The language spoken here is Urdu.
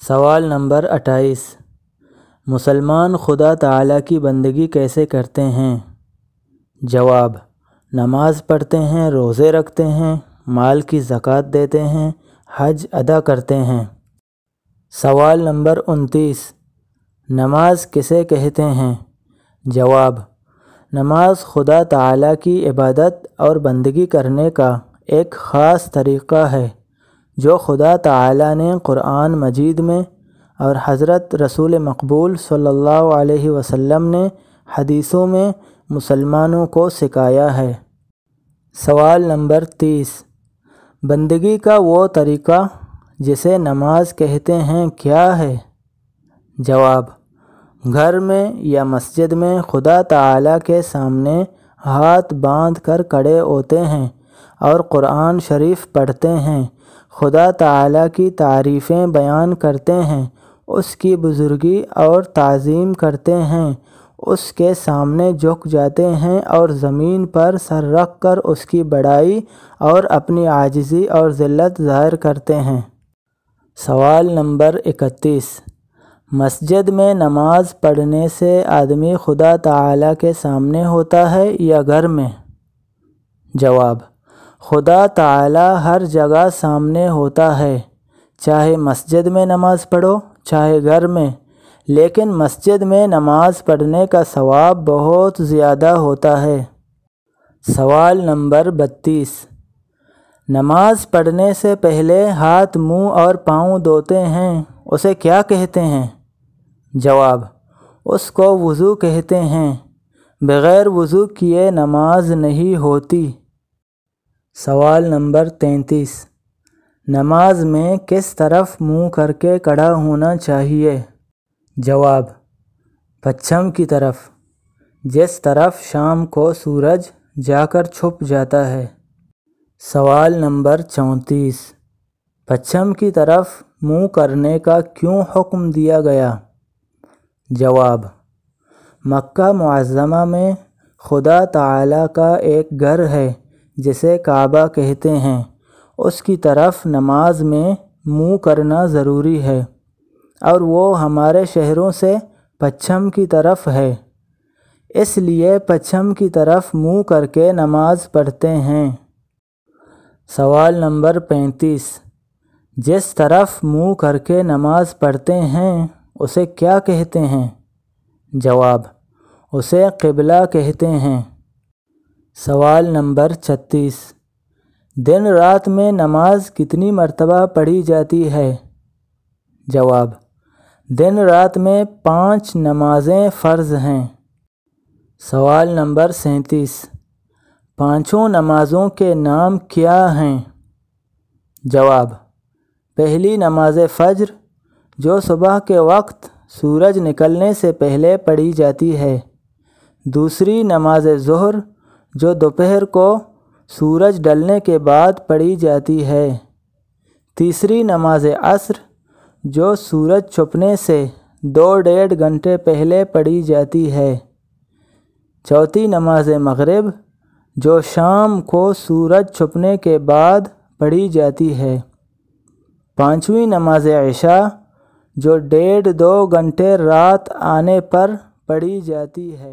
سوال نمبر 28۔ مسلمان خدا تعالیٰ کی بندگی کیسے کرتے ہیں؟ جواب: نماز پڑھتے ہیں، روزے رکھتے ہیں، مال کی زکوٰۃ دیتے ہیں، حج ادا کرتے ہیں۔ سوال نمبر 29۔ نماز کسے کہتے ہیں؟ جواب: نماز خدا تعالیٰ کی عبادت اور بندگی کرنے کا ایک خاص طریقہ ہے جو خدا تعالیٰ نے قرآن مجید میں اور حضرت رسول مقبول صلی اللہ علیہ وسلم نے حدیثوں میں مسلمانوں کو سکھایا ہے۔ سوال نمبر 30۔ بندگی کا وہ طریقہ جسے نماز کہتے ہیں کیا ہے؟ جواب: گھر میں یا مسجد میں خدا تعالیٰ کے سامنے ہاتھ باندھ کر کھڑے ہوتے ہیں اور قرآن شریف پڑھتے ہیں، خدا تعالیٰ کی تعریفیں بیان کرتے ہیں، اس کی بزرگی اور تعظیم کرتے ہیں، اس کے سامنے جھک جاتے ہیں اور زمین پر سر رکھ کر اس کی بڑائی اور اپنی عاجزی اور ذلت ظاہر کرتے ہیں۔ سوال نمبر 31۔ مسجد میں نماز پڑھنے سے آدمی خدا تعالیٰ کے سامنے ہوتا ہے یا گھر میں؟ جواب: خدا تعالیٰ ہر جگہ سامنے ہوتا ہے، چاہے مسجد میں نماز پڑھو چاہے گھر میں، لیکن مسجد میں نماز پڑھنے کا ثواب بہت زیادہ ہوتا ہے۔ سوال نمبر 32۔ نماز پڑھنے سے پہلے ہاتھ، منہ اور پاؤں دھوتے ہیں، اسے کیا کہتے ہیں؟ جواب: اس کو وضو کہتے ہیں، بغیر وضو کیے نماز نہیں ہوتی۔ سوال نمبر 33۔ نماز میں کس طرف منہ کر کے کھڑا ہونا چاہیے؟ جواب: پچھم کی طرف، جس طرف شام کو سورج جا کر چھپ جاتا ہے۔ سوال نمبر 34۔ پچھم کی طرف منہ کرنے کا کیوں حکم دیا گیا؟ جواب: مکہ معظمہ میں خدا تعالیٰ کا ایک گھر ہے جسے کعبہ کہتے ہیں، اس کی طرف نماز میں منہ کرنا ضروری ہے، اور وہ ہمارے شہروں سے پچھم کی طرف ہے، اس لیے پچھم کی طرف منہ کر کے نماز پڑھتے ہیں۔ سوال نمبر 35۔ جس طرف منہ کر کے نماز پڑھتے ہیں اسے کیا کہتے ہیں؟ جواب: اسے قبلہ کہتے ہیں۔ سوال نمبر 36۔ دن رات میں نماز کتنی مرتبہ پڑھی جاتی ہے؟ جواب: دن رات میں 5 نمازیں فرض ہیں۔ سوال نمبر 37۔ پانچوں نمازوں کے نام کیا ہیں؟ جواب: پہلی نماز فجر جو صبح کے وقت سورج نکلنے سے پہلے پڑھی جاتی ہے، دوسری نماز ظہر جو دوپہر کو سورج ڈلنے کے بعد پڑھی جاتی ہے، تیسری نماز عصر جو سورج چھپنے سے 2.5 گھنٹے پہلے پڑھی جاتی ہے، چوتھی نماز مغرب جو شام کو سورج چھپنے کے بعد پڑھی جاتی ہے، پانچویں نماز عشاء جو 1.5-2 گھنٹے رات آنے پر پڑھی جاتی ہے۔